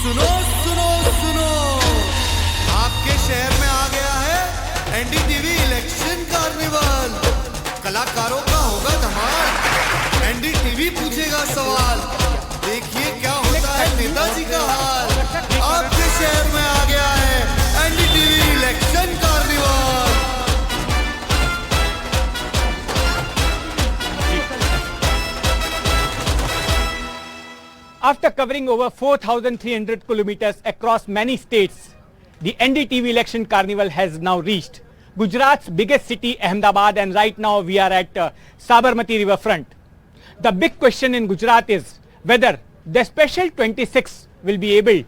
सुनो सुनो सुनो, आपके शहर में आ गया है एनडीटीवी इलेक्शन कार्निवल। कलाकारों का होगा धमाल, एनडीटीवी पूछेगा सवाल। देखिए क्या होता है नेताजी का हाल। आपके शहर में आ गया है NDTV election carnival. After covering over 4,300 kilometers across many states, the NDTV election carnival has now reached Gujarat's biggest city, Ahmedabad, and right now we are at Sabarmati riverfront. The big question in Gujarat is whether the special 26 will be able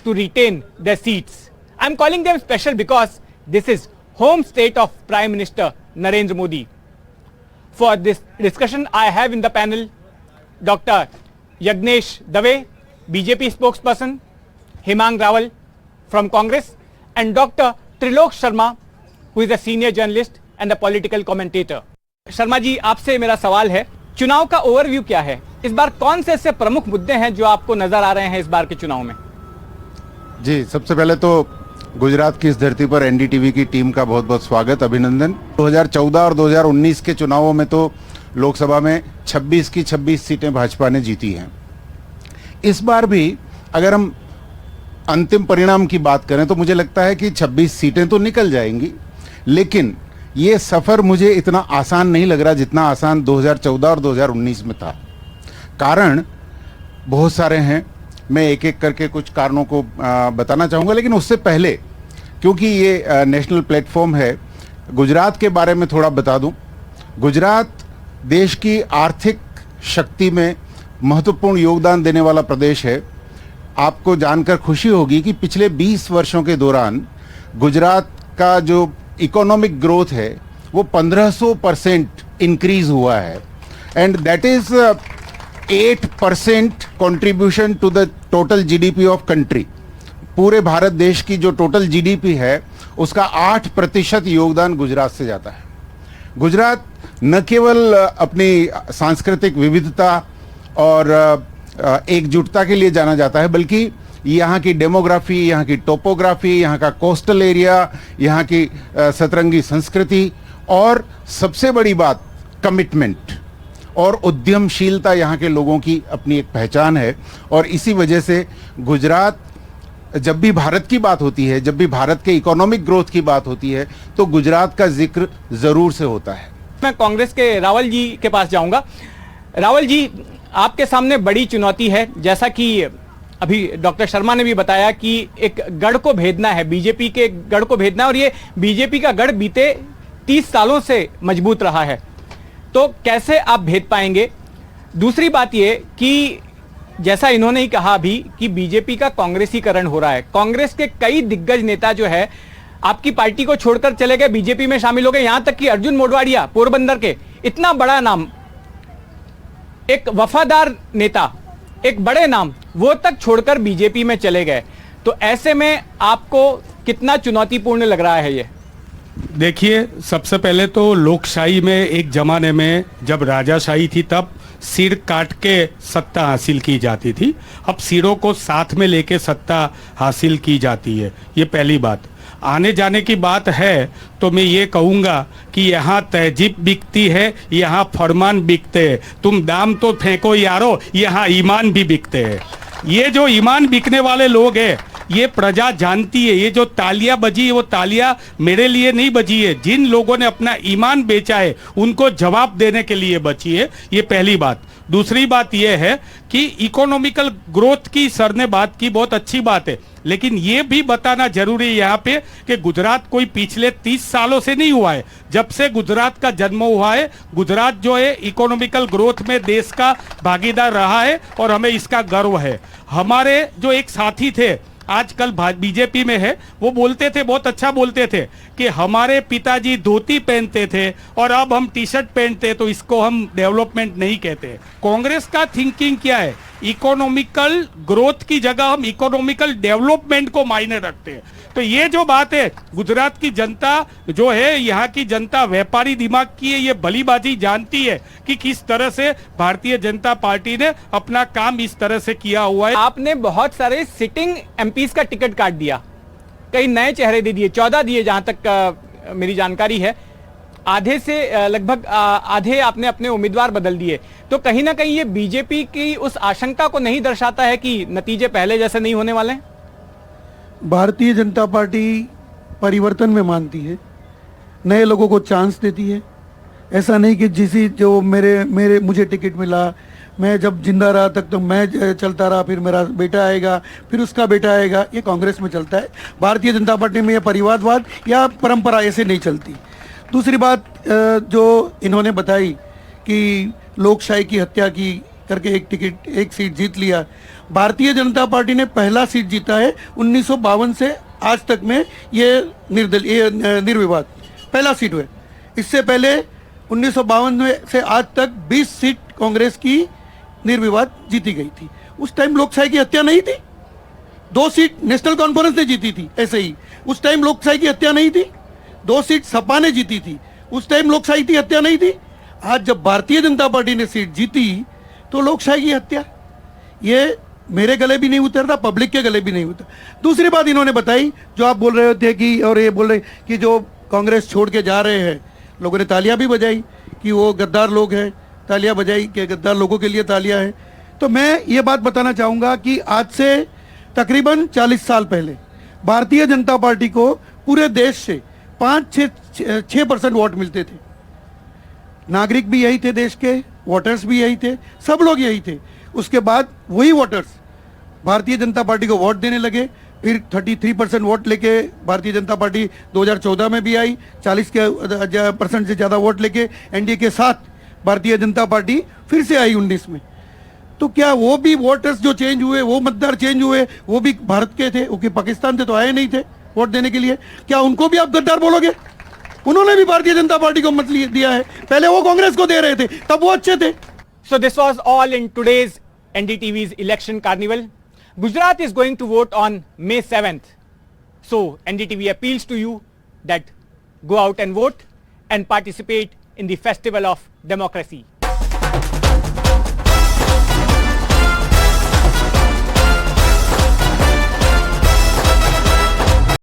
to retain their seats. I'm calling them special because this is home state of Prime Minister Narendra Modi. For this discussion, I have in the panel Dr. Yagnesh Dave, BJP spokesperson, Hemang Rawal from Congress, and Dr. Trilok Sharma, who is a senior journalist and a political commentator. Sharma ji, आपसे मेरा सवाल है, चुनाव का overview क्या है? इस बार कौन से ऐसे प्रमुख मुद्दे हैं जो आपको नजर आ रहे हैं इस बार के चुनाव में? जी, सबसे पहले तो गुजरात की इस धरती पर एनडीटीवी की टीम का बहुत बहुत स्वागत, अभिनंदन। 2014 और 2019 के चुनावों में तो लोकसभा में 26 की 26 सीटें भाजपा ने जीती हैं। इस बार भी अगर हम अंतिम परिणाम की बात करें तो मुझे लगता है कि 26 सीटें तो निकल जाएंगी, लेकिन ये सफ़र मुझे इतना आसान नहीं लग रहा जितना आसान 2014 और 2019 में था। कारण बहुत सारे हैं, मैं एक एक करके कुछ कारणों को बताना चाहूँगा, लेकिन उससे पहले क्योंकि ये नेशनल प्लेटफॉर्म है, गुजरात के बारे में थोड़ा बता दूँ। गुजरात देश की आर्थिक शक्ति में महत्वपूर्ण योगदान देने वाला प्रदेश है। आपको जानकर खुशी होगी कि पिछले 20 वर्षों के दौरान गुजरात का जो इकोनॉमिक ग्रोथ है वो 1500% इंक्रीज हुआ है, and that is 8% contribution to the total GDP of country. पूरे भारत देश की जो टोटल जीडीपी है उसका 8% योगदान गुजरात से जाता है। गुजरात न केवल अपनी सांस्कृतिक विविधता और एकजुटता के लिए जाना जाता है, बल्कि यहाँ की डेमोग्राफी, यहाँ की टोपोग्राफी, यहाँ का कोस्टल एरिया, यहाँ की सतरंगी संस्कृति और सबसे बड़ी बात कमिटमेंट और उद्यमशीलता यहाँ के लोगों की अपनी एक पहचान है। और इसी वजह से गुजरात, जब भी भारत की बात होती है, जब भी भारत के इकोनॉमिक ग्रोथ की बात होती है, तो गुजरात का जिक्र जरूर से होता है। मैं कांग्रेस के रावल जी के पास जाऊंगा। रावल जी, आपके सामने बड़ी चुनौती है, जैसा कि अभी डॉक्टर शर्मा ने भी बताया कि एक गढ़ को भेदना है, बीजेपी के गढ़ को भेदना है, और ये बीजेपी का गढ़ बीते 30 सालों से मजबूत रहा है, तो कैसे आप भेद पाएंगे? दूसरी बात ये कि जैसा इन्होंने ही कहा अभी कि बीजेपी का कांग्रेसीकरण हो रहा है, कांग्रेस के कई दिग्गज नेता जो है आपकी पार्टी को छोड़कर चले गए, बीजेपी में शामिल हो गए, यहां तक कि अर्जुन मोढवाडिया पोरबंदर के, इतना बड़ा नाम, एक वफादार नेता, एक बड़े नाम, वो तक छोड़कर बीजेपी में चले गए। तो ऐसे में आपको कितना चुनौतीपूर्ण लग रहा है ये? देखिए, सबसे पहले तो लोकशाही में एक जमाने में जब राजाशाही थी तब सिर काट के सत्ता हासिल की जाती थी, अब सिरों को साथ में लेके सत्ता हासिल की जाती है। ये पहली बात। आने जाने की बात है तो मैं ये कहूँगा कि यहाँ तहजीब बिकती है, यहाँ फरमान बिकते हैं। तुम दाम तो फेंको यारो, यहाँ ईमान भी बिकते हैं। ये जो ईमान बिकने वाले लोग हैं ये प्रजा जानती है। ये जो तालियां बजी, वो तालियां मेरे लिए नहीं बजी है, जिन लोगों ने अपना ईमान बेचा है उनको जवाब देने के लिए बची है। ये पहली बात। दूसरी बात यह है कि इकोनॉमिकल ग्रोथ की सर ने बात की, बहुत अच्छी बात है, लेकिन ये भी बताना जरूरी है यहाँ पे कि गुजरात कोई पिछले 30 सालों से नहीं हुआ है। जब से गुजरात का जन्म हुआ है, गुजरात जो है इकोनॉमिकल ग्रोथ में देश का भागीदार रहा है और हमें इसका गर्व है। हमारे जो एक साथी थे, आजकल बीजेपी में है, वो बोलते थे, बहुत अच्छा बोलते थे कि हमारे पिताजी धोती पहनते थे और अब हम टी शर्ट पहनते, तो इसको हम डेवलपमेंट नहीं कहते। कांग्रेस का थिंकिंग क्या है? इकोनॉमिकल ग्रोथ की जगह हम इकोनॉमिकल डेवलपमेंट को मायने रखते हैं तो ये जो बात है, गुजरात की जनता जो है, यहाँ की जनता व्यापारी दिमाग की है, ये भलीबाजी जानती है कि किस तरह से भारतीय जनता पार्टी ने अपना काम इस तरह से किया हुआ है। आपने बहुत सारे सिटिंग एमपीज का टिकट काट दिया, कई नए चेहरे दे दिए, 14 दिए जहां तक मेरी जानकारी है, आधे से लगभग आधे आपने अपने उम्मीदवार बदल दिए। तो कहीं ना कहीं ये बीजेपी की उस आशंका को नहीं दर्शाता है कि नतीजे पहले जैसे नहीं होने वाले? भारतीय जनता पार्टी परिवर्तन में मानती है, नए लोगों को चांस देती है। ऐसा नहीं कि जो मुझे टिकट मिला, मैं जब जिंदा रहा तक तो मैं चलता रहा, फिर मेरा बेटा आएगा, फिर उसका बेटा आएगा। ये कांग्रेस में चलता है। भारतीय जनता पार्टी में ये परिवारवाद या परंपरा ऐसे नहीं चलती। दूसरी बात जो इन्होंने बताई कि लोकशाही की हत्या की करके एक सीट जीत लिया। भारतीय जनता पार्टी ने पहला सीट जीता है 1952 से आज तक में ये निर्विवाद पहला सीट हुए। इससे पहले 1952 से आज तक 20 सीट कांग्रेस की निर्विवाद जीती गई थी। उस टाइम लोकशाही की हत्या नहीं थी। 2 सीट नेशनल कॉन्फ्रेंस ने जीती थी, ऐसे ही उस टाइम लोकशाही की हत्या नहीं थी। 2 सीट सपा ने जीती थी, उस टाइम लोकशाही की हत्या नहीं थी। आज जब भारतीय जनता पार्टी ने सीट जीती तो लोकशाही की हत्या, ये मेरे गले भी नहीं उतरता, पब्लिक के गले भी नहीं उतर। दूसरी बात इन्होंने बताई, जो आप बोल रहे थे कि, और ये बोल रहे कि जो कांग्रेस छोड़ के जा रहे हैं, लोगों ने तालियां भी बजाई कि वो गद्दार लोग हैं, तालियां बजाई कि गद्दार लोगों के लिए तालियां हैं। तो मैं ये बात बताना चाहूँगा कि आज से तकरीबन 40 साल पहले भारतीय जनता पार्टी को पूरे देश से 5-6% वोट मिलते थे। नागरिक भी यही थे, देश के वोटर्स भी यही थे, सब लोग यही थे। उसके बाद वही वोटर्स भारतीय जनता पार्टी को वोट देने लगे। फिर 33% वोट लेके भारतीय जनता पार्टी 2014 में भी आई, 40% से ज़्यादा वोट लेके एनडीए के साथ भारतीय जनता पार्टी फिर से आई 19 में। तो क्या वो भी वोटर्स जो चेंज हुए, वो मतदार चेंज हुए, वो भी भारत के थे? वो पाकिस्तान से तो आए नहीं थे वोट देने के लिए। क्या उनको भी आप गद्दार बोलोगे? उन्होंने भी भारतीय जनता पार्टी को मत दिया है, पहले वो कांग्रेस को दे रहे थे, तब वो अच्छे थे। So this was all in today's NDTV's election carnival. Gujarat is going to vote on May 7th. So NDTV appeals to you that go out and vote and participate in the festival of democracy.